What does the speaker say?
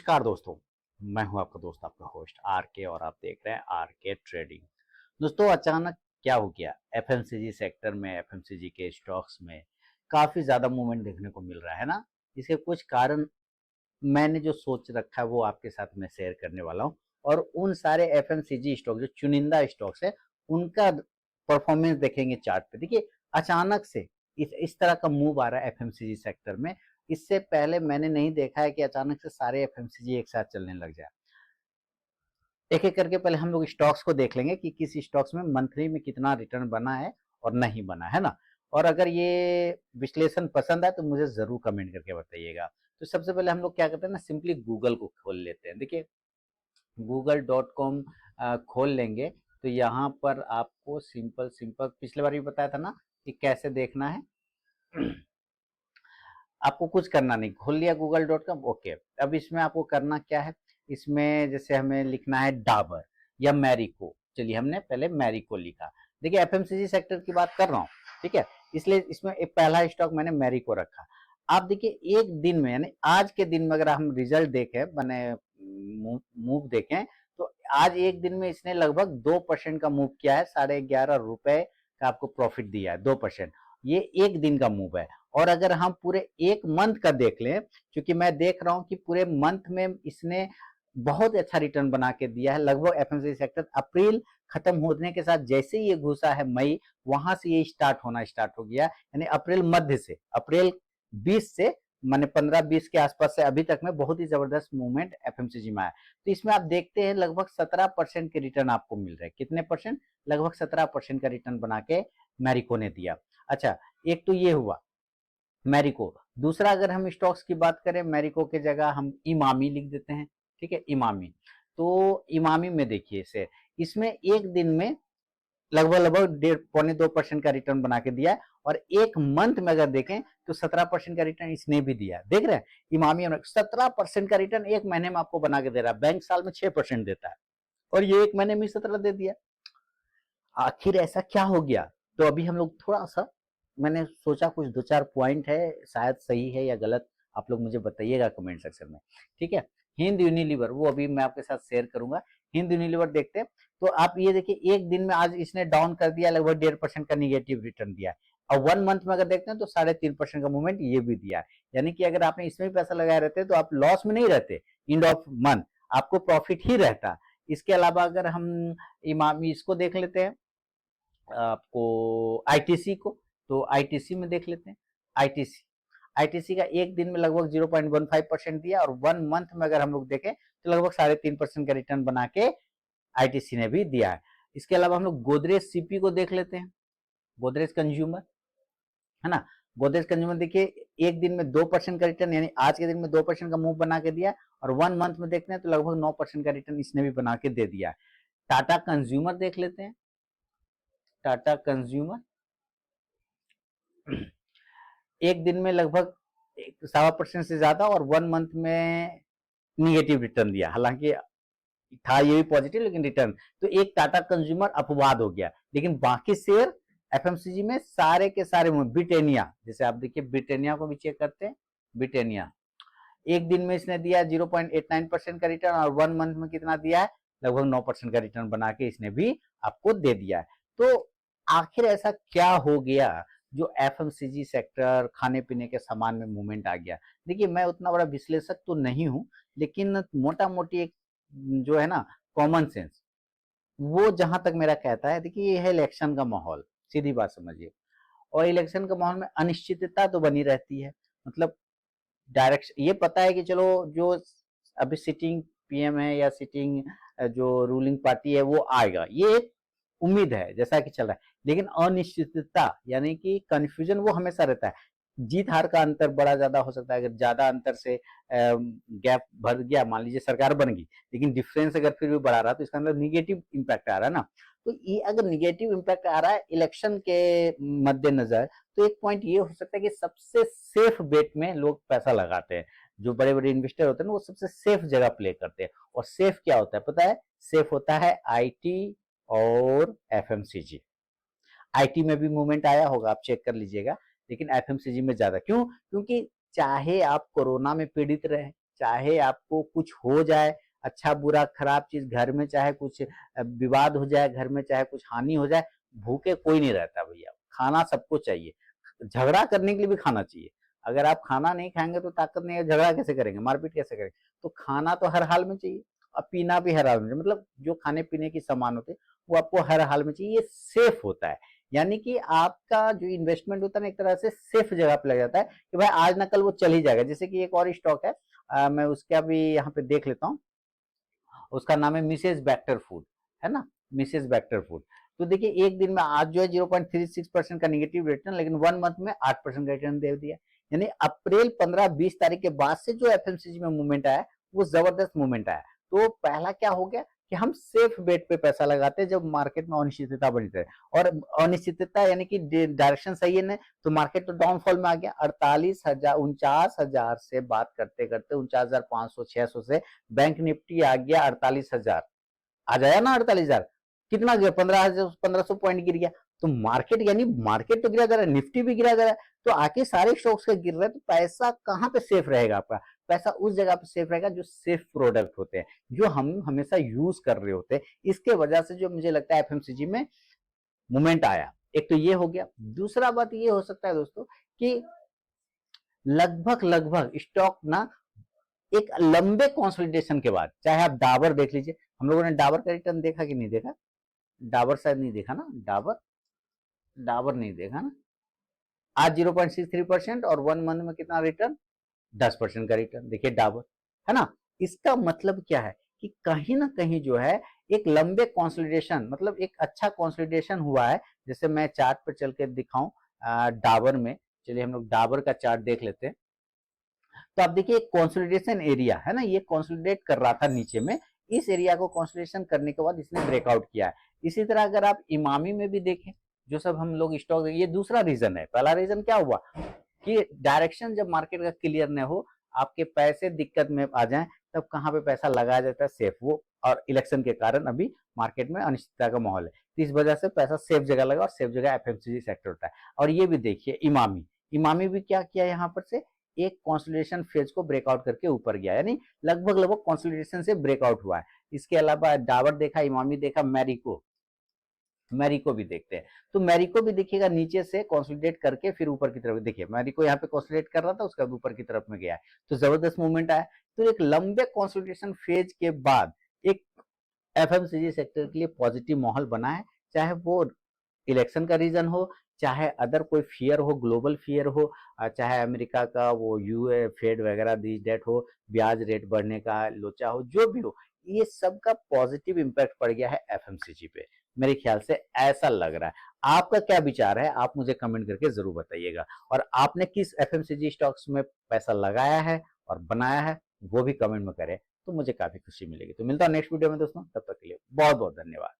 नमस्कार दोस्तों, मैं हूं आपका दोस्त आपका होस्ट आर के और आप देख रहे हैं आर के ट्रेडिंग। दोस्तों अचानक क्या हो गया, एफएमसीजी सेक्टर में एफएमसीजी के स्टॉक्स में काफ़ी ज़्यादा मूवमेंट देखने को मिल रहा है ना। इसके कुछ कारण मैंने जो सोच रखा है वो आपके साथ मैं शेयर करने वाला हूँ और उन सारे एफएमसीजी स्टॉक जो चुनिंदा स्टॉक्स है उनका परफॉर्मेंस देखेंगे चार्ट पे। देखिए अचानक से इस तरह का मूव आ रहा है एफएमसीजी सेक्टर में। इससे पहले मैंने नहीं देखा है कि अचानक से सारे एफएमसीजी एक साथ चलने लग जाए। एक एक करके पहले हम लोग स्टॉक्स को देख लेंगे कि किस स्टॉक्स में मंथली में कितना रिटर्न बना है और नहीं बना है ना। और अगर ये विश्लेषण पसंद आए तो मुझे जरूर कमेंट करके बताइएगा। तो सबसे पहले हम लोग क्या करते हैं ना, सिंपली गूगल को खोल लेते हैं। देखिए google.com खोल लेंगे तो यहाँ पर आपको सिंपल सिंपल पिछले बार भी बताया था ना कि कैसे देखना है। आपको कुछ करना नहीं, खोल लिया google.com, ओके। अब इसमें आपको करना क्या है, इसमें जैसे हमें लिखना है डाबर या मैरिको। चलिए हमने पहले मैरिको लिखा। देखिए एफएमसीजी सेक्टर की बात कर रहा हूँ, ठीक है, इसलिए इसमें एक पहला स्टॉक मैंने मैरिको रखा। आप देखिए एक दिन में यानी आज के दिन में अगर हम रिजल्ट देखें मैंने मूव देखें तो आज एक दिन में इसने लगभग 2% का मूव किया है। 11.5 रुपए का आपको प्रॉफिट दिया है, 2%। ये एक दिन का मूव है। और अगर हम पूरे एक मंथ का देख लें, क्योंकि मैं देख रहा हूं कि पूरे मंथ में इसने बहुत अच्छा रिटर्न बना के दिया है। लगभग एफएमसीजी सेक्टर अप्रैल खत्म होने के साथ जैसे ही ये घुसा है मई, वहां से ये स्टार्ट हो गया। यानी अप्रैल मध्य से, अप्रैल 20 से माने 15-20 के आसपास से अभी तक में बहुत ही जबरदस्त मूवमेंट एफएमसीजी में आया। तो इसमें आप देखते हैं लगभग 17% के रिटर्न आपको मिल रहे हैं। कितने परसेंट? लगभग 17% का रिटर्न बना के मैरिको ने दिया। अच्छा, एक तो ये हुआ मैरिको। दूसरा अगर हम स्टॉक्स की बात करें, मैरिको के जगह हम इमामी लिख देते हैं, ठीक है, इमामी। तो इमामी में देखिए इसे, इसमें एक दिन में लगभग लगभग 1.5-2% का रिटर्न बना के दिया है। और एक मंथ में अगर देखें तो 17% का रिटर्न इसने भी दिया है। देख रहे हैं इमामी 17% का रिटर्न एक महीने में आपको बना के दे रहा है। बैंक साल में 6% देता है और ये एक महीने में 17 दे दिया। आखिर ऐसा क्या हो गया? तो अभी हम लोग थोड़ा सा, मैंने सोचा कुछ 2-4 पॉइंट है, शायद सही है या गलत, आप लोग मुझे बताइएगा कमेंट सेक्शन में, ठीक है। हिंद यूनिलीवर, वो अभी मैं आपके साथ शेयर करूंगा। हिंद यूनिलीवर देखते हैं तो आप ये देखिए एक दिन में आज इसने डाउन कर दिया, लगभग 1.5% का निगेटिव रिटर्न दिया है। और 1 मंथ में अगर देखते हैं तो 3.5% का मूवमेंट ये भी दिया है। यानी कि अगर आपने इसमें पैसा लगाए रहते तो आप लॉस में नहीं रहते, एंड ऑफ मंथ आपको प्रॉफिट ही रहता। इसके अलावा अगर हम इमामी इसको देख लेते हैं, आपको आईटीसी को, तो आईटीसी में देख लेते हैं। आईटीसी आईटीसी का एक दिन में लगभग 0.15% दिया और 1 मंथ में अगर हम लोग देखें तो लगभग 3.5% का रिटर्न बना के आईटीसी ने भी दिया है। इसके अलावा हम लोग गोदरेज सीपी को देख लेते हैं, गोदरेज कंज्यूमर, है ना। गोदरेज कंज्यूमर देखिए एक दिन में 2% का रिटर्न, यानी आज के दिन में 2% का मूव बना के दिया। और 1 मंथ में देखते हैं तो लगभग 9% का रिटर्न इसने भी बना के दे दिया है। टाटा कंज्यूमर देख लेते हैं, टाटा कंज्यूमर एक दिन में लगभग 1.25% से ज्यादा और 1 मंथ में निगेटिव रिटर्न दिया। हालांकि था ये भी पॉजिटिव लेकिन रिटर्न, तो एक टाटा कंज्यूमर अपवाद हो गया। लेकिन बाकी शेयर एफएमसीजी में सारे के सारे, ब्रिटेनिया जैसे आप देखिए, ब्रिटेनिया को भी चेक करते हैं। ब्रिटेनिया एक दिन में इसने दिया 0.89% का रिटर्न और 1 मंथ में कितना दिया है, लगभग 9% का रिटर्न बना के इसने भी आपको दे दिया है। तो आखिर ऐसा क्या हो गया जो एफएमसीजी सेक्टर खाने पीने के सामान में मूवमेंट आ गया? देखिए मैं उतना बड़ा विश्लेषक तो नहीं हूं, लेकिन मोटा मोटी एक जो है ना कॉमन सेंस, वो जहां तक मेरा कहता है। देखिए ये है इलेक्शन का माहौल, सीधी बात समझिए। और इलेक्शन के माहौल में अनिश्चितता तो बनी रहती है। मतलब डायरेक्शन ये पता है कि चलो जो अभी सिटिंग पीएम है या सिटिंग जो रूलिंग पार्टी है वो आएगा, ये एक उम्मीद है जैसा कि चल रहा है। लेकिन अनिश्चितता यानी कि कंफ्यूजन वो हमेशा रहता है। जीत हार का अंतर बड़ा ज्यादा हो सकता है। अगर ज्यादा अंतर से गैप भर गया, मान लीजिए सरकार बन गई लेकिन डिफरेंस अगर फिर भी बढ़ा रहा तो इसका मतलब निगेटिव इम्पैक्ट आ रहा है ना। तो ये अगर निगेटिव इम्पैक्ट आ रहा है इलेक्शन के मद्देनजर, तो एक पॉइंट ये हो सकता है कि सबसे सेफ बेट में लोग पैसा लगाते हैं। जो बड़े बड़े इन्वेस्टर होते हैं ना वो सबसे सेफ जगह प्ले करते हैं। और सेफ क्या होता है पता है? सेफ होता है आईटी और एफएमसीजी। आईटी में भी मूवमेंट आया होगा, आप चेक कर लीजिएगा, लेकिन एफएमसीजी में ज्यादा। क्यों? क्योंकि चाहे आप कोरोना में पीड़ित रहे, चाहे आपको कुछ हो जाए, अच्छा बुरा खराब चीज घर में, चाहे कुछ विवाद हो जाए घर में, चाहे कुछ हानि हो जाए, भूखे कोई नहीं रहता भैया, खाना सबको चाहिए। झगड़ा करने के लिए भी खाना चाहिए। अगर आप खाना नहीं खाएंगे तो ताकत नहीं है, झगड़ा कैसे करेंगे, मारपीट कैसे करेंगे। तो खाना तो हर हाल में चाहिए, और पीना भी हर हाल में, मतलब जो खाने पीने की सामान होते हैं वो आपको हर हाल में चाहिए। ये सेफ होता है, यानी कि आपका जो इन्वेस्टमेंट होता है ना, एक तरह से सेफ जगह पे लग जाता है कि भाई आज ना कल वो चल ही जाएगा। जैसे कि एक और स्टॉक है, मैं उसका भी यहाँ पे देख लेता हूँ। उसका नाम है मिसेज बैक्टर फूड, है ना, मिसेज बैक्टर फूड। तो देखिए एक दिन में आज जो है 0.36% का निगेटिव रिटर्न, लेकिन 1 मंथ में 8% का रिटर्न दे दिया। यानी अप्रैल 15-20 तारीख के बाद से जो एफएमसीजी में मूवमेंट आया वो जबरदस्त मूवमेंट आया। तो पहला क्या हो गया कि हम सेफ बेट पे पैसा लगाते हैं जब मार्केट में अनिश्चितता बनी रहे, और अनिश्चितता यानी कि डायरेक्शन सही है ना, तो मार्केट तो डाउनफॉल में आ गया। 49,000 से बात करते करते 49,500-600 से बैंक निफ्टी आ गया 48,000, आ जाया ना 48,000, कितना गया, 1500 पॉइंट गिर गया। तो मार्केट, यानी मार्केट तो गिरा जा रहा है, निफ्टी भी गिरा जा रहा है, तो आके सारे स्टॉक्स का गिर रहा है। तो पैसा कहाँ पे सेफ रहेगा आपका, पैसा उस जगह पे सेफ रहेगा जो सेफ प्रोडक्ट होते हैं, जो हम हमेशा यूज कर रहे होते हैं। इसके वजह से जो मुझे लगता है एफएमसीजी में मूवमेंट आया। एक तो ये हो गया। दूसरा बात ये हो सकता है दोस्तों कि लगभग लगभग स्टॉक ना एक लंबे कंसोलिडेशन के बाद, चाहे आप डाबर देख लीजिए, हम लोगों ने डाबर का रिटर्न देखा कि नहीं देखा, डाबर शायद नहीं देखा ना, डाबर डाबर नहीं देखा ना। आज 0.63% और 1 मंथ में कितना रिटर्न, 10% का रिटर्न। देखिए डाबर, है ना। इसका मतलब क्या है कि कहीं ना कहीं जो है एक लंबे कंसोलिडेशन, मतलब एक अच्छा कंसोलिडेशन हुआ है। जैसे मैं चार्ट पर चल के दिखाऊं डाबर में, चलिए हम लोग डाबर का चार्ट देख लेते हैं। तो आप देखिए कंसोलिडेशन एरिया है ना, ये कंसोलिडेट कर रहा था नीचे में, इस एरिया को कंसोलिडेशन करने के बाद इसने ब्रेकआउट किया है। इसी तरह अगर आप इमामी में भी देखें, जो सब हम लोग स्टॉक, ये दूसरा रीजन है। पहला रीजन क्या हुआ कि डायरेक्शन जब मार्केट का क्लियर न हो, आपके पैसे दिक्कत में आ जाए, तब कहाँ पे पैसा लगाया जाता है, सेफ वो। और इलेक्शन के कारण अभी मार्केट में अनिश्चितता का माहौल है, तो इस वजह से पैसा सेफ जगह लगा, और सेफ जगह एफएमसीजी सेक्टर होता है। और ये भी देखिए इमामी, इमामी भी क्या किया यहाँ पर से, एक कंसोलिडेशन फेज को ब्रेकआउट करके ऊपर गया, यानी लगभग लगभग कंसोलिडेशन से ब्रेकआउट हुआ है। इसके अलावा डाबर देखा, इमामी देखा, मैरिको, मैरिको भी देखते हैं। तो मैरिको भी देखिएगा नीचे से कंसोलिडेट करके फिर ऊपर की तरफ, देखिए मैरिको यहाँ पे कंसोलिडेट कर रहा था, उसका ऊपर की तरफ में गया है, तो जबरदस्त मूवमेंट आया। तो एक लंबे कंसोलिडेशन फेज के बाद एक एफएमसीजी सेक्टर के लिए पॉजिटिव माहौल बना है, चाहे वो इलेक्शन का रीजन हो, चाहे अदर कोई फियर हो, ग्लोबल फियर हो, चाहे अमेरिका का वो यूए फेड वगैरह दी डेट हो, ब्याज रेट बढ़ने का लोचा हो, जो भी हो, ये सब का पॉजिटिव इम्पैक्ट पड़ गया है एफएमसीजी पे, मेरे ख्याल से ऐसा लग रहा है। आपका क्या विचार है, आप मुझे कमेंट करके जरूर बताइएगा। और आपने किस एफएमसीजी स्टॉक्स में पैसा लगाया है और बनाया है, वो भी कमेंट में करें, तो मुझे काफी खुशी मिलेगी। तो मिलता है नेक्स्ट वीडियो में दोस्तों, तब तक के लिए बहुत बहुत धन्यवाद।